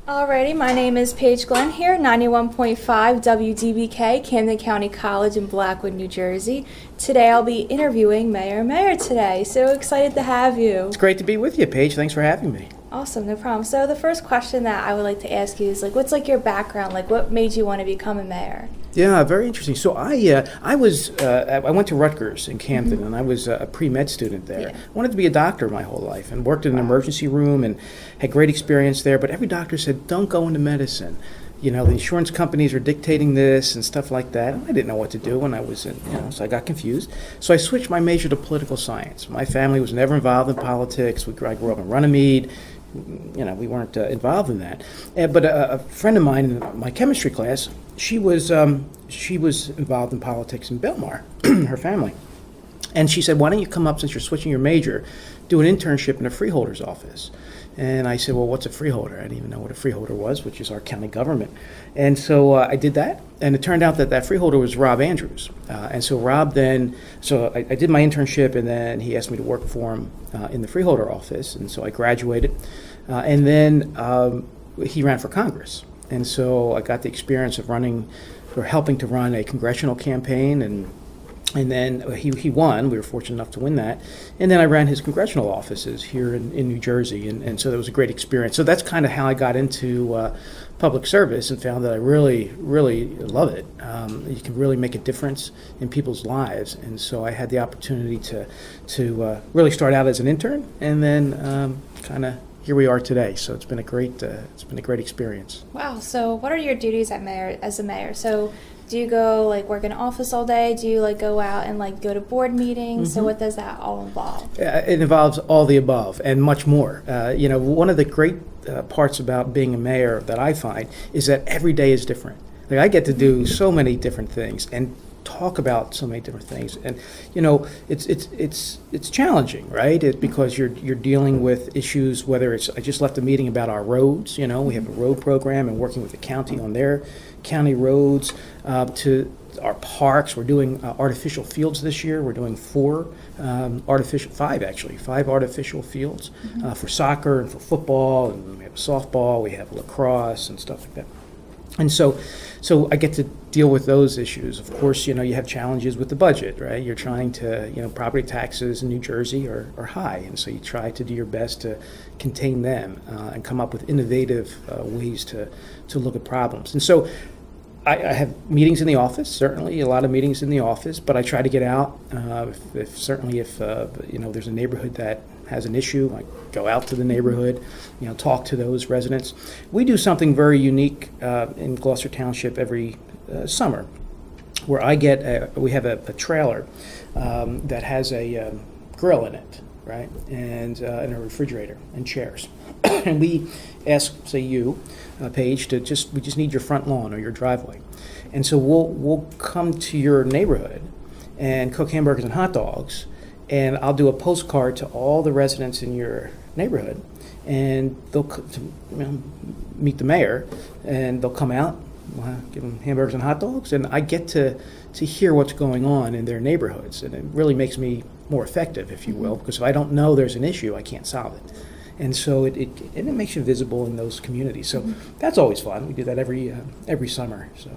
Alrighty, my name is Paige Glenn here, 91.5 WDBK, Camden County College in Blackwood, New Jersey. Today I'll be interviewing Mayor today. So excited to have you. It's great to be with you, Paige. Thanks for having me. Awesome, no problem. So the first question that I would like to ask you is what's your background? What made you want to become a mayor? Yeah, very interesting. So I went to Rutgers in Camden, and I was a pre-med student there. Yeah. I wanted to be a doctor my whole life, and worked in an emergency room and had great experience there. But every doctor said, "Don't go into medicine. You know, the insurance companies are dictating this and stuff like that." And I didn't know what to do when I was so I got confused. So I switched my major to political science. My family was never involved in politics. I grew up in Runnymede. We weren't involved in that. But a friend of mine in my chemistry class, she was involved in politics in Belmar, her family. And she said, "Why don't you come up, since you're switching your major, do an internship in a freeholder's office?" And I said, "Well, what's a freeholder?" I didn't even know what a freeholder was, which is our county government. And so I did that, and it turned out that freeholder was Rob Andrews. And so Rob I did my internship, and then he asked me to work for him in the freeholder office, and so I graduated. And then he ran for Congress. And so I got the experience of helping to run a congressional campaign, and then he won. We were fortunate enough to win that. And then I ran his congressional offices here in New Jersey, and so that was a great experience. So that's kind of how I got into public service and found that I really, really love it. You can really make a difference in people's lives. And so I had the opportunity to really start out as an intern, and then kind of here we are today. So it's been a great experience. Wow, so what are your duties as a mayor? So do you go work in an office all day? Do you go out and go to board meetings? So what does that all involve? It involves all the above and much more. One of the great parts about being a mayor that I find is that every day is different. I get to do so many different things and talk about so many different things, and it's challenging, right? Because you're dealing with issues. Whether it's, I just left a meeting about our roads. We have a road program and working with the county on their county roads, to our parks. We're doing artificial fields this year. We're doing five artificial fields for soccer and for football, and we have softball, we have lacrosse and stuff like that. And so I get to deal with those issues. Of course, you have challenges with the budget, right? You're trying to, property taxes in New Jersey are high, and so you try to do your best to contain them and come up with innovative ways to look at problems. And so I have meetings in the office, certainly a lot of meetings in the office, but I try to get out. If there's a neighborhood that has an issue, I go out to the neighborhood, talk to those residents. We do something very unique in Gloucester Township every summer, where we have a trailer that has a grill in it, right, and a refrigerator and chairs. And we ask, say you, Paige, we just need your front lawn or your driveway. And so we'll come to your neighborhood and cook hamburgers and hot dogs, and I'll do a postcard to all the residents in your neighborhood, and they'll meet the mayor, and they'll come out, give them hamburgers and hot dogs, and I get to hear what's going on in their neighborhoods, and it really makes me more effective, if you will, because if I don't know there's an issue, I can't solve it. And so it makes you visible in those communities. So that's always fun. We do that every summer. So,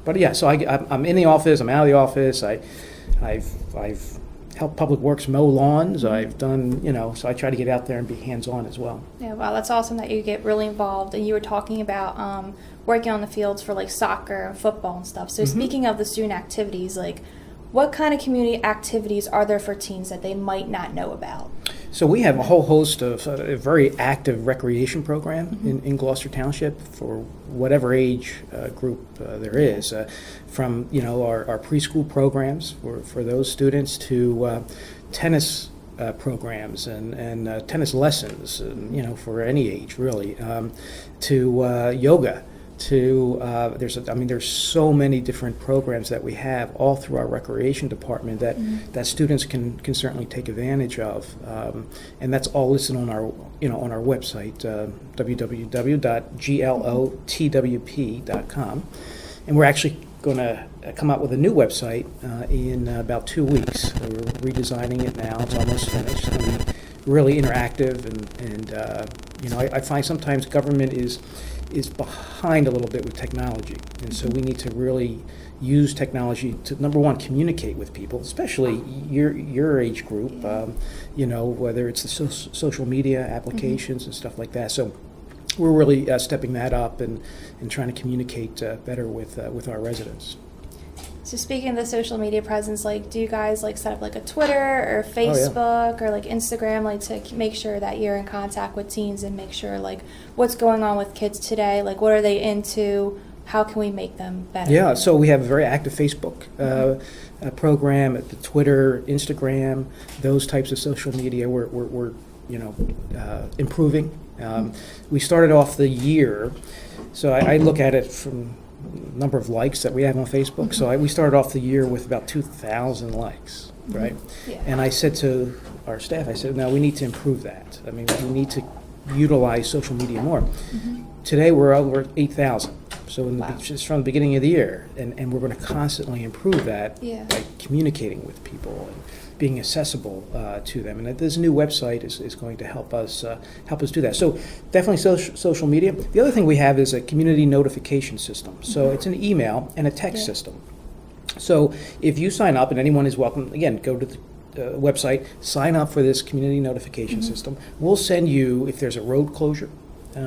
but yeah, so I'm in the office. I'm out of the office. I've helped Public Works mow lawns. I've done, so I try to get out there and be hands-on as well. Yeah, wow, that's awesome that you get really involved. And you were talking about working on the fields for soccer and football and stuff. So speaking of the student activities, what kind of community activities are there for teens that they might not know about? So we have a whole host of a very active recreation program in Gloucester Township for whatever age group there is, from our preschool programs for those students to tennis programs and tennis lessons, for any age really, to yoga. There's so many different programs that we have all through our recreation department that students can certainly take advantage of, and that's all listed on our website, www.glotwp.com, and we're actually going to come out with a new website in about 2 weeks. We're redesigning it now. It's almost finished. And really interactive, and I find sometimes government is behind a little bit with technology, and so we need to really use technology to, number one, communicate with people, especially your age group, whether it's the social media applications and stuff like that. So we're really stepping that up and trying to communicate better with our residents. So speaking of the social media presence, do you guys set up a Twitter or Facebook or Instagram, to make sure that you're in contact with teens and make sure what's going on with kids today, what are they into, how can we make them better? Yeah, so we have a very active Facebook program, at the Twitter, Instagram, those types of social media. We're improving. We started off the year, so I look at it from number of likes that we have on Facebook. So we started off the year with about 2,000 likes, right? Yeah. And I said to our staff, no, we need to improve that. I mean, we need to utilize social media more. Today we're over 8,000. So just from the beginning of the year, and we're going to constantly improve that by communicating with people and being accessible to them. And this new website is going to help us do that. So definitely social media. The other thing we have is a community notification system. So it's an email and a text system. So if you sign up, and anyone is welcome, again, go to the website, sign up for this community notification system. We'll send you if there's a road closure,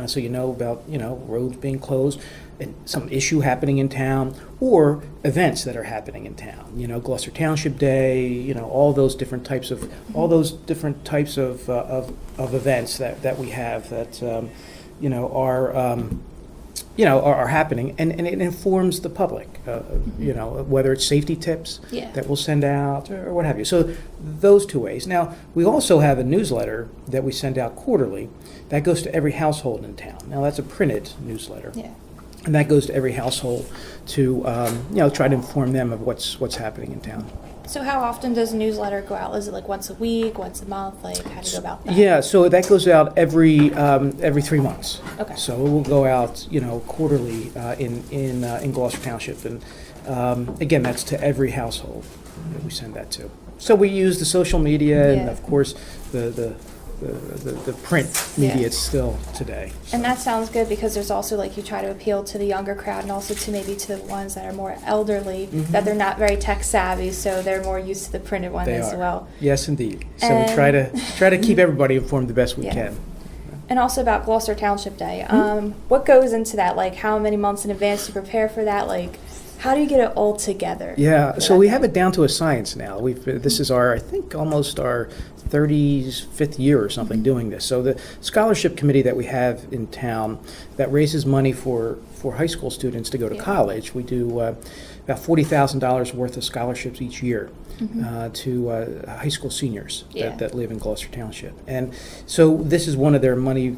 so you know about roads being closed, and some issue happening in town, or events that are happening in town. Gloucester Township Day. All those different types of events that we have that are happening, and it informs the public. Whether it's safety tips that we'll send out or what have you. So those two ways. Now we also have a newsletter that we send out quarterly that goes to every household in town. Now that's a printed newsletter. Yeah. And that goes to every household to try to inform them of what's happening in town. So how often does a newsletter go out? Is it once a week, once a month? How do you go about that? Yeah, so that goes out every 3 months. Okay. So it will go out quarterly in Gloucester Township, and again, that's to every household that we send that to. So we use the social media and of course the print media still today. So. And that sounds good because there's also you try to appeal to the younger crowd and also to maybe to the ones that are more elderly, that they're not very tech savvy, so they're more used to the printed one as well. Yes, indeed. So we try to keep everybody informed the best we can. And also about Gloucester Township Day. What goes into that? How many months in advance do you prepare for that? How do you get it all together? Yeah, so we have it down to a science now. This is I think almost our 35th year or something doing this. So the scholarship committee that we have in town that raises money for high school students to go to college, we do about $40,000 worth of scholarships each year to high school seniors that live in Gloucester Township. And so this is one of their money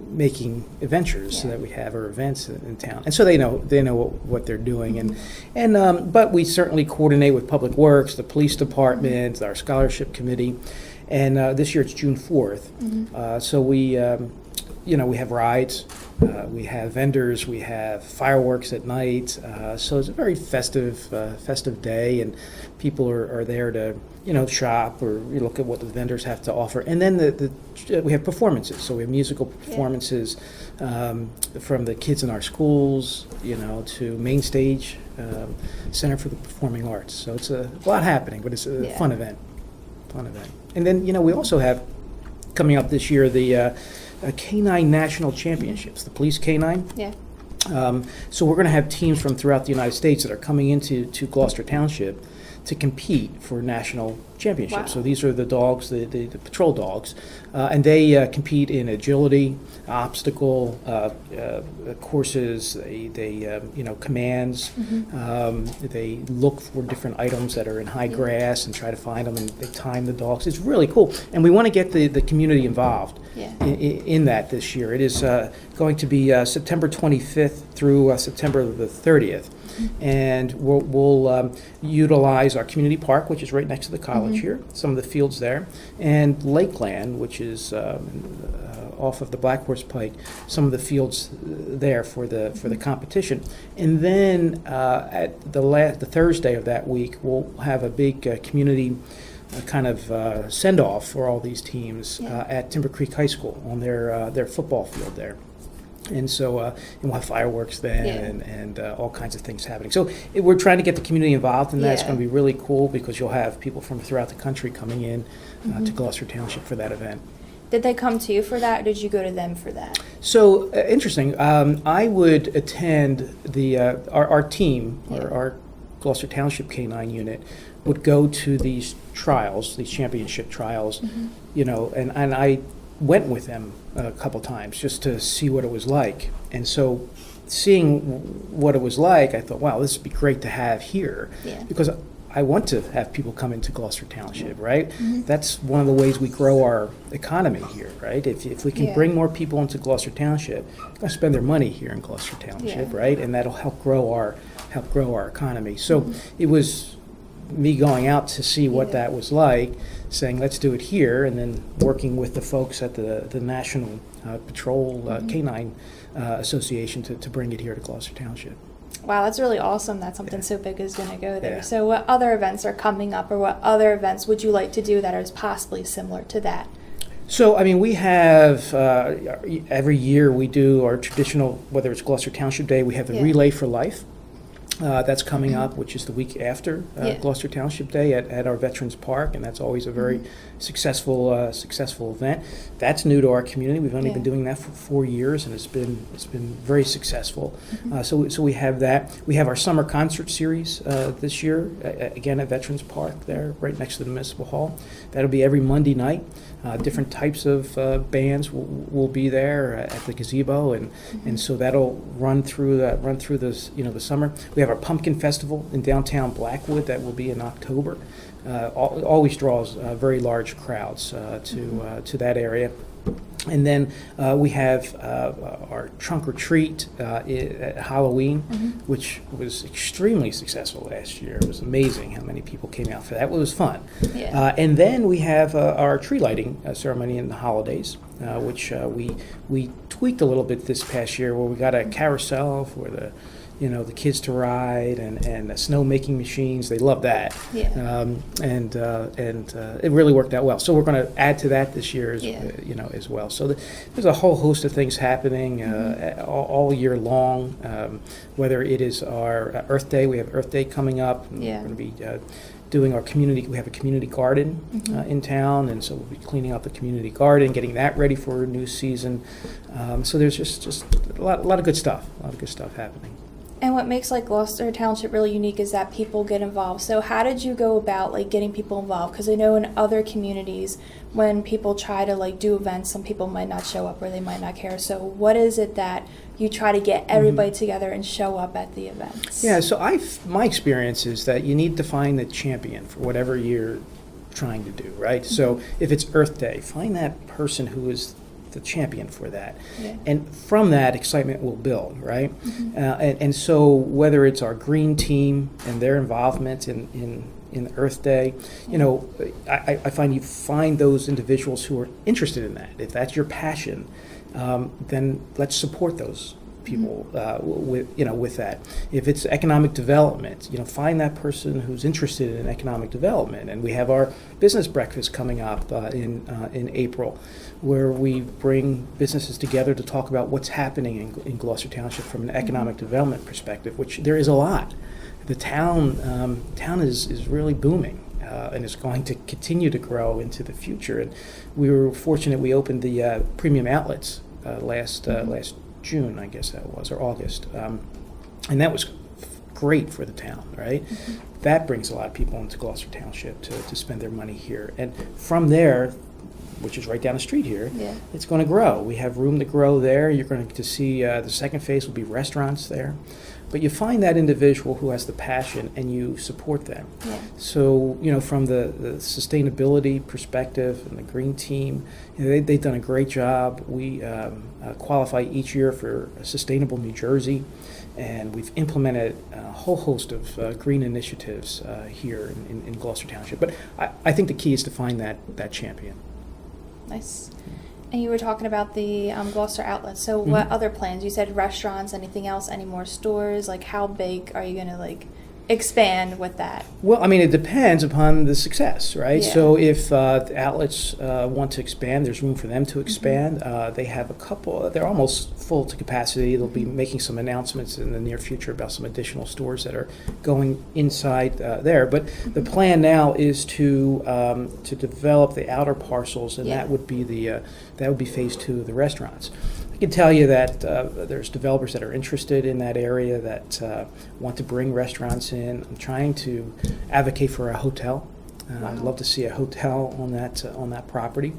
making ventures that we have, or events in town, and so they know what they're doing, and but we certainly coordinate with Public Works, the police department, our scholarship committee, and this year it's June 4th, so we we have rides, we have vendors, we have fireworks at night, so it's a very festive day, and people are there to shop or look at what the vendors have to offer. And then we have performances. So we have musical performances from the kids in our schools, to Main Stage, Center for the Performing Arts. So it's a lot happening, but it's a fun event. And then, we also have coming up this year the K-9 National Championships, the Police K-9. Yeah. So we're going to have teams from throughout the United States that are coming into Gloucester Township to compete for national championships. Wow. So these are the dogs, the patrol dogs, and they compete in agility, obstacle courses. They commands. They look for different items that are in high grass and try to find them, and they time the dogs. It's really cool, and we want to get the community involved in that this year. It is going to be September 25th through September the 30th. And we'll utilize our community park, which is right next to the college here, some of the fields there, and Lakeland, which is off of the Black Horse Pike, some of the fields there for the competition. And then at the Thursday of that week, we'll have a big community kind of send-off for all these teams Yeah. at Timber Creek High School on their football field there. And so and we'll have fireworks then Yeah. and all kinds of things happening. So we're trying to get the community involved in that. It's Yeah. going to be really cool because you'll have people from throughout the country coming in to Gloucester Township for that event. Did they come to you for that, or did you go to them for that? So interesting. I would attend our team, Yeah. our Gloucester Township K-9 unit, would go to these trials, these championship trials, and I went with them a couple times just to see what it was like. And so seeing what it was like, I thought, wow, this would be great to have here. Yeah. Because I want to have people come into Gloucester Township, right? That's one of the ways we grow our economy here, right? If we can Yeah. bring more people into Gloucester Township, they're going to spend their money here in Gloucester Township, Yeah. right? And that'll help grow our economy. So it was me going out to see what Yeah. that was like, saying let's do it here, and then working with the folks at the National Patrol K-9 Association to bring it here to Gloucester Township. Wow, that's really awesome that something so big is going to go there. Yeah. So what other events are coming up, or what other events would you like to do that are possibly similar to that? So, I mean, we have, every year we do our traditional, whether it's Gloucester Township Day, we have the Yeah. Relay for Life. That's coming up, which is the week after Yeah. Gloucester Township Day at our Veterans Park, and that's always a very successful event. That's new to our community. We've only Yeah. been doing that for 4 years, and it's been very successful. So we have that. We have our summer concert series this year, again at Veterans Park there, right next to the Municipal Hall. That'll be every Monday night. Different types of bands will be there at the gazebo, and so that'll run through this the summer. We have our Pumpkin Festival in downtown Blackwood that will be in October. Always draws very large crowds to that area. And then we have our trunk or treat at Halloween, which was extremely successful last year. It was amazing how many people came out for that. It was fun. Yeah. And then we have our tree lighting ceremony in the holidays, which we tweaked a little bit this past year, where we got a carousel for the kids to ride, and snow making machines. They love that. Yeah. And it really worked out well. So we're going to add to that this year as well. So there's a whole host of things happening all year long. Whether it is our Earth Day, we have Earth Day coming up. And Yeah. We're going to be doing our community. We have a community garden in town, and so we'll be cleaning out the community garden, getting that ready for a new season. So there's just a lot of good stuff. A lot of good stuff happening. And what makes Gloucester Township really unique is that people get involved. So how did you go about getting people involved? Because I know in other communities, when people try to do events, some people might not show up or they might not care. So what is it that you try to get everybody together and show up at the events? Yeah, so my experience is that you need to find the champion for whatever you're trying to do, right? So if it's Earth Day, find that person who is the champion for that. Yeah. And from that, excitement will build, right? And so whether it's our green team and their involvement in Earth Day, I find you find those individuals who are interested in that. If that's your passion, then let's support those people with that. If it's economic development, find that person who's interested in economic development. And we have our business breakfast coming up in April, where we bring businesses together to talk about what's happening in Gloucester Township from an economic development perspective, which there is a lot. The town is really booming. And is going to continue to grow into the future. And we were fortunate we opened the premium outlets last June, I guess that was, or August. And that was great for the town, right? That brings a lot of people into Gloucester Township to spend their money here. And from there, which is right down the street here, it's going to grow. We have room to grow there. You're going to see the second phase will be restaurants there. But you find that individual who has the passion and you support them. Yeah. So, from the sustainability perspective and the green team, they've done a great job. We qualify each year for Sustainable New Jersey, and we've implemented a whole host of green initiatives here in Gloucester Township. But I think the key is to find that champion. Nice. And you were talking about the Gloucester outlets. So what other plans? You said restaurants, anything else, any more stores? How big are you going to expand with that? Well, I mean, it depends upon the success, right? Yeah. So if the outlets want to expand, there's room for them to expand. They have a couple, they're almost full to capacity. They'll be making some announcements in the near future about some additional stores that are going inside there. But the plan now is to develop the outer parcels, and Yeah. that would be phase 2 of the restaurants. I can tell you that there's developers that are interested in that area that want to bring restaurants in. I'm trying to advocate for a hotel. I'd love to see a hotel on that property.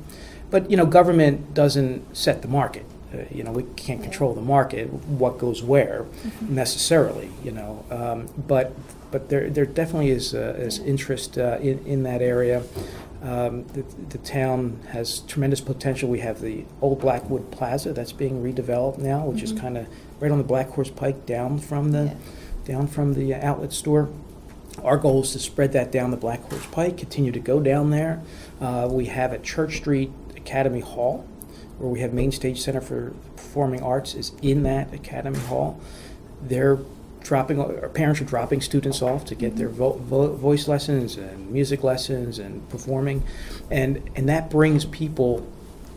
But, government doesn't set the market. We can't control the market, what goes where necessarily, but there definitely is interest in that area. The town has tremendous potential. We have the old Blackwood Plaza that's being redeveloped now, which is kind of right on the Black Horse Pike down from the outlet store. Our goal is to spread that down the Black Horse Pike, continue to go down there. We have at Church Street Academy Hall, where we have Main Stage Center for Performing Arts is in that Academy Hall. Our parents are dropping students off to get their voice lessons and music lessons and performing, and that brings people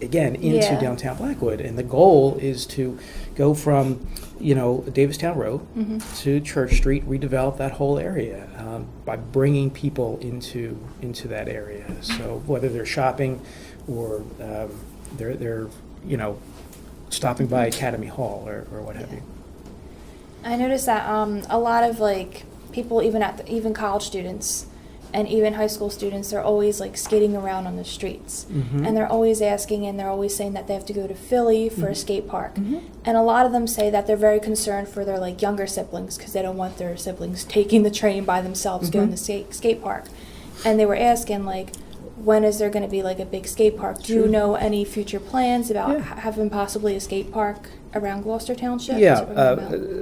again into downtown Blackwood. And the goal is to go from Davistown Road to Church Street, redevelop that whole area by bringing people into that area. So whether they're shopping or they're stopping by Academy Hall or what have you. I noticed that a lot of people, even college students and even high school students, they're always skating around on the streets, and they're always asking, and they're always saying that they have to go to Philly for a skate park, and a lot of them say that they're very concerned for their younger siblings because they don't want their siblings taking the train by themselves going to skate park, and they were asking when is there going to be a big skate park? Do you know any future plans about having possibly a skate park around Gloucester Township? Yeah,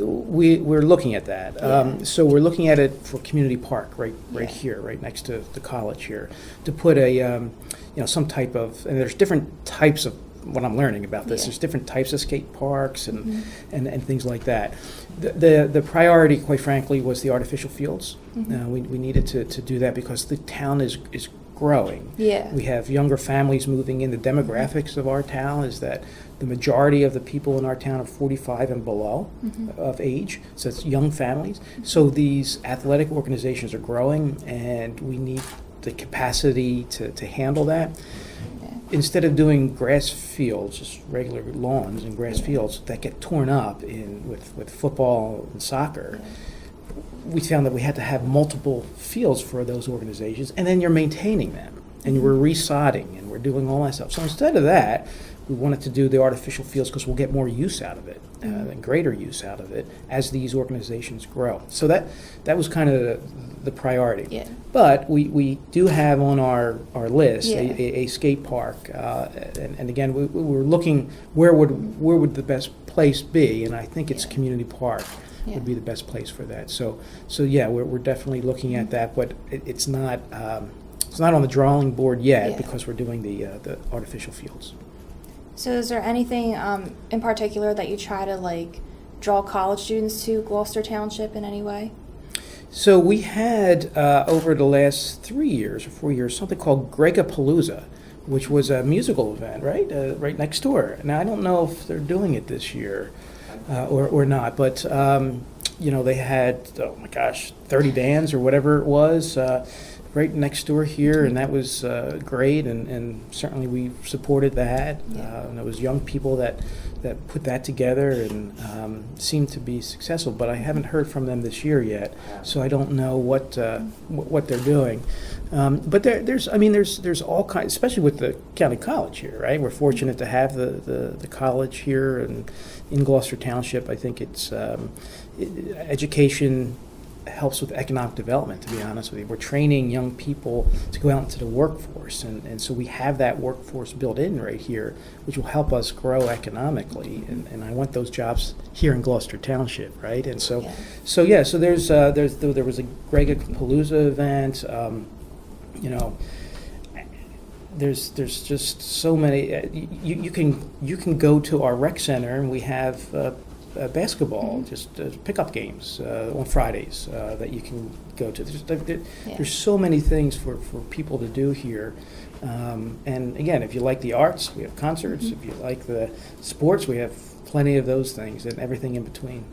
we're looking at that. So we're looking at it for Community Park right here, right next to the college here, to put some type of, and there's different types of, what I'm learning about this, there's different types of skate parks and things like that. The priority, quite frankly, was the artificial fields. We needed to do that because the town is growing. Yeah. We have younger families moving in. The demographics of our town is that the majority of the people in our town are 45 and below of age, so it's young families. So these athletic organizations are growing, and we need the capacity to handle that. Instead of doing grass fields, just regular lawns and grass fields that get torn up with football and soccer, we found that we had to have multiple fields for those organizations, and then you're maintaining them, and we're resodding, and we're doing all that stuff. So instead of that, we wanted to do the artificial fields because we'll get more use out of it, and greater use out of it as these organizations grow. So that was kind of the priority. Yeah. But we do have on our list a skate park, and again we were looking where would the best place be, and I think it's Community Park would be the best place for that. So yeah, we're definitely looking at that, but it's not on the drawing board yet because we're doing the artificial fields. So is there anything in particular that you try to draw college students to Gloucester Township in any way? So we had over the last 3 years or 4 years something called Gregapalooza, which was a musical event, right next door. Now I don't know if they're doing it this year or not, but they had 30 bands or whatever it was right next door here, and that was great, and certainly we supported that. And there was young people that put that together and seemed to be successful, but I haven't heard from them this year yet, so I don't know what they're doing. But there's all kinds, especially with the county college here, right? We're fortunate to have the college here and in Gloucester Township. I think it's education helps with economic development, to be honest with you. We're training young people to go out into the workforce, and so we have that workforce built in right here, which will help us grow economically, and I want those jobs here in Gloucester Township, right? And so there was a Gregapalooza event, there's just so many. You can go to our rec center, and we have basketball, just pickup games on Fridays that you can go to. There's so many things for people to do here. And again, if you like the arts, we have concerts. If you like the sports, we have plenty of those things and everything in between.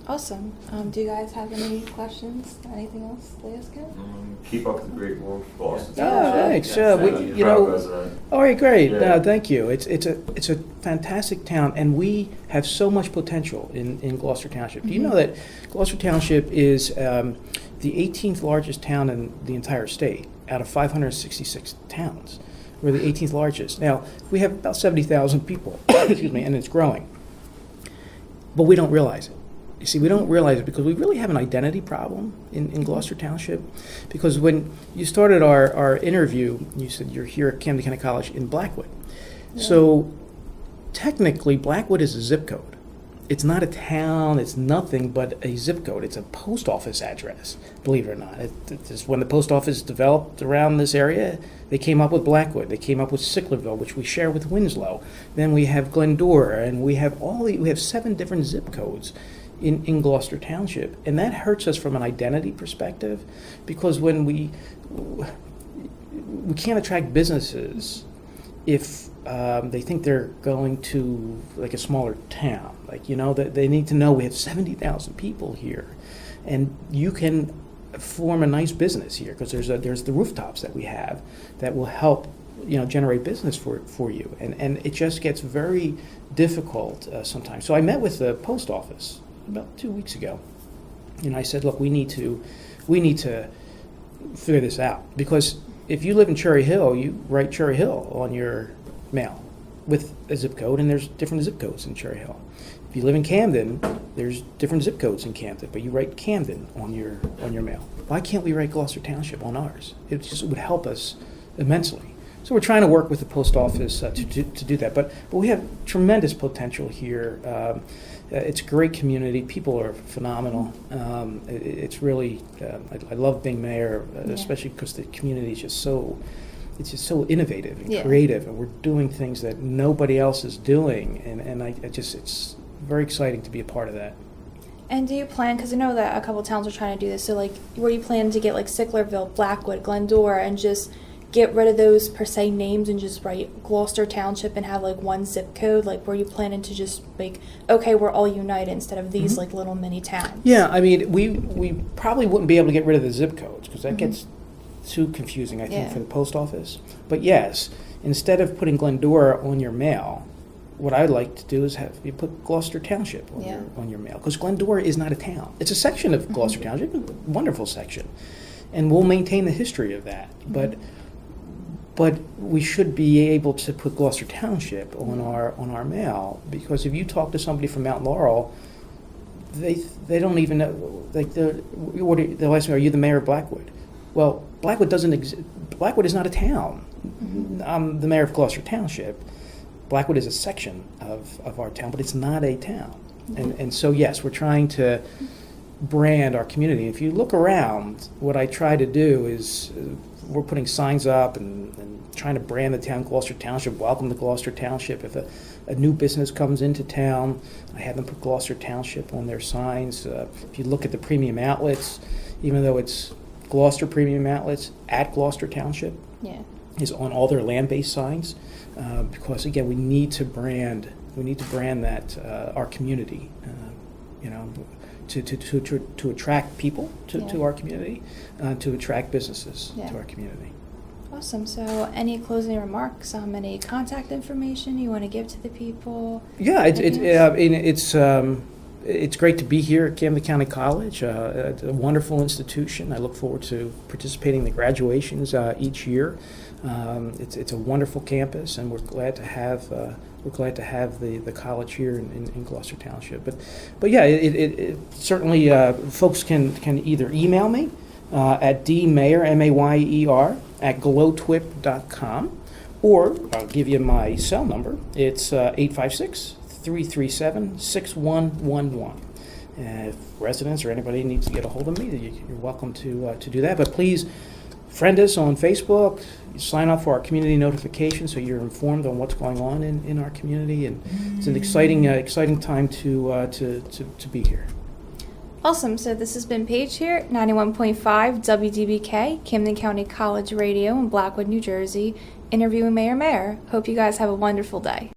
Awesome. Do you guys have any questions? Anything else to ask him? Keep up the great work, Gloucester Thanks. All right, great. Thank you. It's a fantastic town, and we have so much potential in Gloucester Township. Do you know that Gloucester Township is the 18th largest town in the entire state out of 566 towns? We're the 18th largest. Now, we have about 70,000 people, excuse me, and it's growing. But we don't realize it. You see, we don't realize it because we really have an identity problem in Gloucester Township. Because when you started our interview, you said you're here at Camden County College in Blackwood. Yeah. So technically, Blackwood is a zip code. It's not a town, it's nothing but a zip code. It's a post office address, believe it or not. It's when the post office developed around this area, they came up with Blackwood. They came up with Sicklerville, which we share with Winslow. Then we have Glendora, and we have 7 different zip codes in Gloucester Township. And that hurts us from an identity perspective, because when we can't attract businesses if they think they're going to like a smaller town. That they need to know we have 70,000 people here, and you can form a nice business here because there's the rooftops that we have that will help generate business for you, and it just gets very difficult sometimes. So I met with the post office about 2 weeks ago, and I said, look, we need to figure this out, because if you live in Cherry Hill, you write Cherry Hill on your mail with a zip code, and there's different zip codes in Cherry Hill. If you live in Camden, there's different zip codes in Camden, but you write Camden on your mail. Why can't we write Gloucester Township on ours? It just would help us immensely. So we're trying to work with the post office to do that. But we have tremendous potential here. It's a great community. People are phenomenal. It's really, I love being mayor, especially because the community is just so innovative and creative, and we're doing things that nobody else is doing, and it's very exciting to be a part of that. And do you plan, because I know that a couple towns are trying to do this, so were you planning to get Sicklerville, Blackwood, Glendora, and just get rid of those per se names and just write Gloucester Township and have one zip code? Were you planning to just okay, we're all united instead of these little mini towns? Yeah, I mean, we probably wouldn't be able to get rid of the zip codes because that gets too confusing, I think, for the post office. But yes, instead of putting Glendora on your mail, what I'd like to do is have you put Gloucester Township on your mail, because Glendora is not a town. It's a section of Gloucester Township, a wonderful section, and we'll maintain the history of that. But we should be able to put Gloucester Township on our mail, because if you talk to somebody from Mount Laurel, they don't even know. They'll ask me, "Are you the mayor of Blackwood?" Well, Blackwood doesn't exist. Blackwood is not a town. I'm the mayor of Gloucester Township. Blackwood is a section of our town, but it's not a town. And so, yes, we're trying to brand our community. If you look around, what I try to do is we're putting signs up and trying to brand the town Gloucester Township, welcome to Gloucester Township. If a new business comes into town, I have them put Gloucester Township on their signs. If you look at the premium outlets, even though it's Gloucester Premium Outlets at Gloucester Township is on all their land-based signs, because again, we need to brand that our community, to attract people to our community, to attract businesses to our community. Awesome. So, any closing remarks? Any contact information you want to give to the people? Yeah, it's great to be here at Camden County College, a wonderful institution. I look forward to participating in the graduations each year. It's a wonderful campus, and we're glad to have the college here in Gloucester Township. But yeah, it certainly folks can either email me at dmayer, MAYER, at glowtwip.com, or I'll give you my cell number. It's 856-337-6111. If residents or anybody needs to get a hold of me, you're welcome to do that. But please friend us on Facebook, sign up for our community notification so you're informed on what's going on in our community. And it's an exciting time to be here. Awesome. So this has been Paige here, 91.5 WDBK, Camden County College Radio in Blackwood, New Jersey, interviewing Mayor Mayer. Hope you guys have a wonderful day.